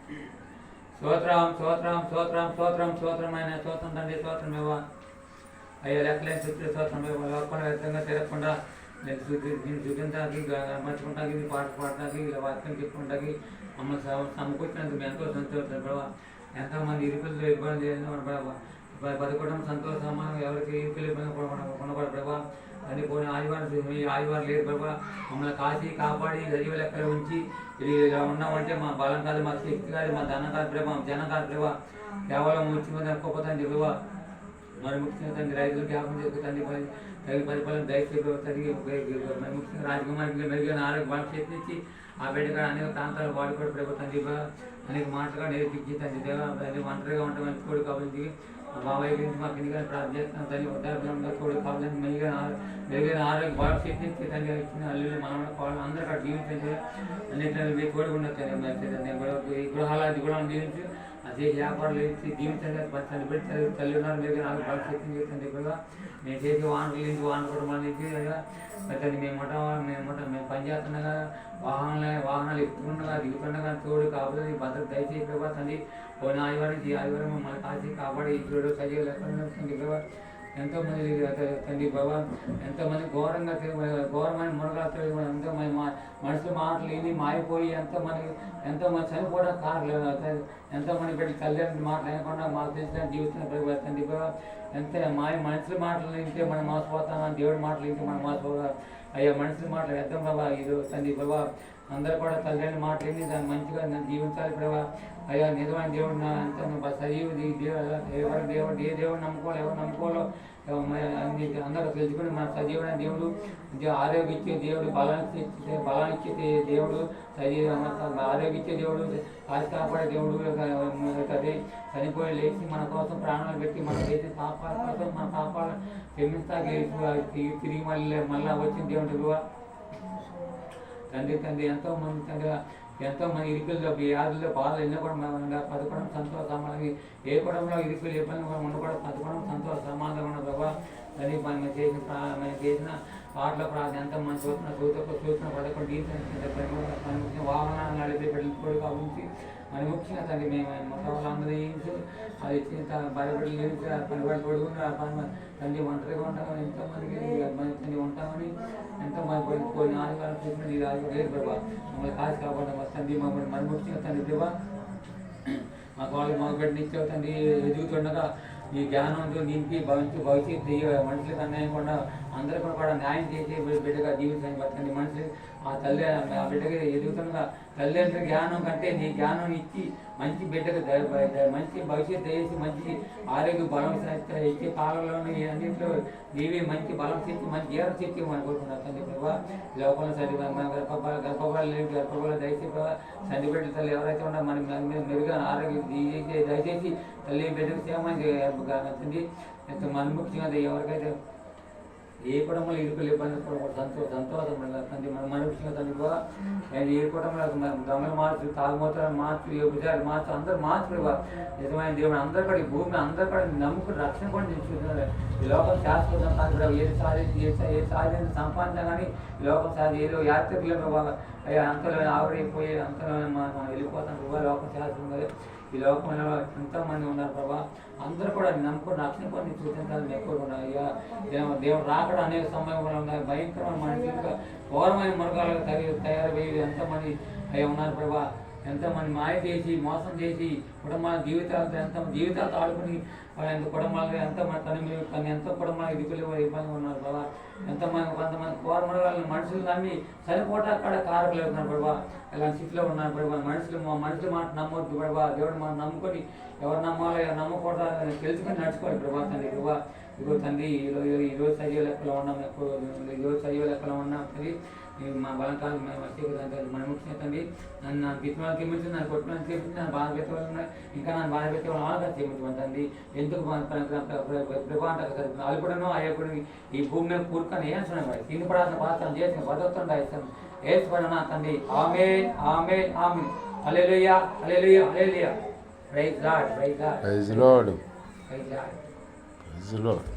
స్తోత్రం స్తోత్రం స్తోత్రం స్తోత్రం స్తోత్రమైన స్తోత్రం తండ్రి స్తోత్రమేవా అయ్యా లెక్కలేని చుట్టూ స్తోత్రమేవా లోపల వ్యక్తంగా తిరగకుండా నేను చూపించడానికి మర్చుకుంటాకి నీ పాట పాడటానికి ఇలా వాక్యం చెప్పుకుంటాకి మమ్మల్ని సమకూర్చినందుకు ఎంతో సంతోషం ప్రభావ ఎంతోమంది ఇరుకులతో ఇబ్బంది బతుకోవడం సంతోషమా ఎవరికి ఇరుకులు ఇబ్బంది కొనబడ ప్రభావ అని పోనీ ఆదివారం లేదు ప్రభావ మమ్మల్ని కాచి కాపాడి సజీవ లెక్కలు ఉంచి ఇలా ఉన్నామంటే మా బలం కాదు మా శక్తి కాదు మా ధనం కాదు ప్రభావ జనం కాదు ప్రభావ కేవలం ముఖ్యమంత్రి ఒక్కపోతాను ప్రభావ మరి ముఖ్యంగా తండ్రి రైతులు జ్ఞాపకం చేసుకుంటుంది తగిన పరిపాలన దయచేసి మరి ముఖ్యంగా రాజకుమారికి మెరుగైన ఆరోగ్య బలం చేతించి ఆ బిడ్డగా అనేక ప్రాంతాలు వాడు కూడా ప్రభుత్వం దేవా అనేక మాటలుగా నేర్పించి తండ్రి దేవా ఒంటరిగా ఉండమని తోడు కాబట్టి బాబాయ్ గురించి మాకు ఎన్నికలు ప్రార్థన చేస్తున్నాం తల్లి వృద్ధాప్యంలో తోడు కావాలని మెరుగైన ఆరోగ్య బలం చేతించి తండ్రి ఇచ్చిన అల్లులు మనం అందరూ అక్కడ జీవించండి అన్నింటినీ తోడు ఉండొచ్చు ఈ గృహాలు కూడా జీవించి అదే వ్యాపారాలు ఇచ్చి జీవితంగా చనిపెట్టి తల్లి ఉన్నారు మీరు నాకు బాగా శక్తి చేస్తుంది కూడా మేము చేసి వానలు నుంచి వాన కుటుంబాల నుంచి మరి మేము పనిచేస్తుండగా వాహనాలు ఎక్కుతుండగా దిగుతుండగా తోడు కాబట్టి భద్రత దయచేసి ప్రభావ తండ్రి పోయిన ఆదివారం ఈ ఆదివారం మమ్మల్ని కాచి కాపాడి ఇప్పుడు సజీవ లేకుండా ప్రభావ ఎంతోమంది తండ్రి బాబా ఎంతోమంది ఘోరమైన మునగాలతో ఎంతోమంది మనుషుల మాటలు విని మారిపోయి ఎంతోమంది చనిపోవడం కారణం ఎంతోమంది పెట్టి తల్లిదండ్రుల మాటలు వినకుండా మాకు తెలిసిన జీవితం తండ్రి బాబా ఎంత మనుషుల మాటలు వింటే మనం మోసపోతాం దేవుడి మాటలు వింటే మనం మోసపోతాం అయ్యా మనుషుల మాటలు ఎంత బాబా ఇది తండ్రి బాబా అందరూ కూడా తల్లిదండ్రుల మాటలు విని దాన్ని మంచిగా జీవించాలి ప్రభావ అయ్యా నిజమైన దేవుడు ఎంత సజీవ దేవుడు ఏ దేవుడు నమ్ముకోవాలి ఎవరు నమ్ముకోవాలో అందరూ తెలుసుకుని మన సజీవమైన దేవుడు ఆరోగ్యం ఇచ్చే దేవుడు బలాన్ని ఇచ్చే దేవుడు సజీవ ఆరోగ్యం ఇచ్చే దేవుడు కాచి కాపాడే దేవుడు అదే చనిపోయి లేచి మన కోసం ప్రాణాలు పెట్టి మనం చేసే పాపాల కోసం మన పాపాలు క్షమిస్తాకి తిరిగి మళ్ళీ వచ్చిన దేవుడు తండ్రి ఎంతోమంది ఇరుకుల్లో వ్యాధుల్లో బాధలు ఎన్నో కూడా పదకొండం సంతోష సమాధానం ఏ కుటుంబంలో ఇరుకులు ఇబ్బంది ఉండకూడదు పదకొండం సంతోష సమాధానం ఉన్న ప్రభావ అని మనం చేసిన పాటల ప్రార్థన ఎంతమంది చూసిన పదకొండు వాహనాలు నడిపే బిడ్డలు కావచ్చు మరి ముఖ్యంగా తండ్రి మేము మొత్తం వాళ్ళందరూ అది బయటపడి పనిబడి పడుకుని తండ్రి ఒంటరిగా ఉంటామని ఎంతోమందికి తండ్రి ఉంటామని ఎంతోమంది కొన్ని ఆదివారం చూసిన ఈ రాజు లేదు ప్రభావ మమ్మల్ని కాచి కాపాడడం తండ్రి మమ్మల్ని మరి ముఖ్యంగా తండ్రి ప్రభావ మాకు వాళ్ళు మగ బిడ్డని ఇచ్చావు తండ్రి ఎదుగుతుండగా ఈ జ్ఞానంతో నింపి భవిష్యత్తు మనుషులకు అన్యాయకుండా అందరూ కూడా న్యాయం చేసి బిడ్డగా జీవించని బతకండి మనుషులు ఆ తల్లి ఆ బిడ్డకి ఎదుగుతుండగా తల్లిదండ్రుల జ్ఞానం కంటే నీ జ్ఞానం ఇచ్చి మంచి బిడ్డకు మంచి భవిష్యత్తు వేసి మంచి ఆరోగ్య బలం ఇచ్చే కాలంలోని అన్నింటిలో నీవి మంచి బలం తెచ్చి మంచి జీవన శక్తి మనం కోరుకున్నాం తండ్రి ప్రభావ లోపల సరి గర్భపాలు దయచేసి తండ్రి బిడ్డల తల్లి ఎవరైతే ఉన్నా మన మెరుగైన ఆరోగ్యం దయచేసి తల్లి బిడ్డకు సేమని తండ్రి మన ముఖ్యంగా ఎవరికైతే ఏ కుటుంబంలో ఇరుకులు ఇబ్బంది సంతోషం తండ్రి మన విషయంగా తండ్రి కూడా ఏ కుటుంబంలో దొంగలు మార్చు తాగుమూతలు మార్చు విచారాలు మార్చు అందరూ మార్చు నిజమైన దేవుడు అందరూ కూడా ఈ భూమి అందరూ కూడా నమ్ముకుని రక్షణ కూడా చూస్తున్నారు ఈ లోకం శాశ్వతం కాదు ఏది సాధించి సంపాదించా కానీ ఈ లోకం ఏదో యాత్రికులు అయ్యా అంతలో ఆవిడైపోయి అంతలో మనం వెళ్ళిపోతాం ప్రభావ లోకం శాశ్వతం కదా ఈ లోకంలో ఎంతోమంది ఉన్నారు ప్రభా అందరూ కూడా నమ్ముకుని రక్షణ కొన్ని సూచించాలని ఎక్కువగా ఉన్నాయి అయ్యా దేవుడు రాకడ అనేక సమయంలో ఉన్నాయి భయంకరమైన మనుషులుగా ఘోరమైన మృగాలుగా తయారయ్యి ఎంతమంది అయ్యా ఉన్నారు ప్రభా ఎంతమంది మాయ చేసి మోసం చేసి కుటుంబాల జీవితాలతో ఆడుకుని ఎంత కుటుంబాలుగా ఎంతో కుటుంబాలు ఇరుకులు ఇబ్బంది ఉన్నారు ప్రభా కొంతమంది కోరమృగాలను మనుషులు నమ్మి చనిపోవటానికి కూడా కారకులు ఉన్నారు ప్రభా ఇలాంటి స్థితిలో ఉన్నారు ప్రభా మనుషులు మాట నమ్మొద్దు ప్రభా దేవుడు మనం నమ్ముకొని ఎవరు నమ్మాలో ఎవరు నమ్మకూడదు తెలుసుకొని నడుచుకోవాలి ప్రభా తండ్రి ప్రభా ఇగో తండ్రి ఈరోజు సజీవ లెక్కలో ఉన్నాం ఈరోజు సజీవ లెక్కలో ఉన్నాం తండ్రి మా బలం కాదు మన ముఖ్యంగా తండ్రి నన్ను గిట్టుమని తీర్చి నన్ను కొట్టుమని తీర్చి నన్ను బాధ పెట్టేవాళ్ళు ఇంకా నన్ను బాధ పెట్టేవాళ్ళు అలాగా తీర్చమని తండ్రి ఎందుకు ప్రభావం అల్పుడను అయ్యకుడు ఈ భూమి మీద కూరుకొని ఏం చూడండి తిని పడాల్సిన బాధ చేసిన బతుకుతుండ ఇస్తాను ఏసుపడినా తండ్రి ఆమె ఆమె ఆమె hallelujah hallelujah hallelujah praise lord praise lord praise lord praise lord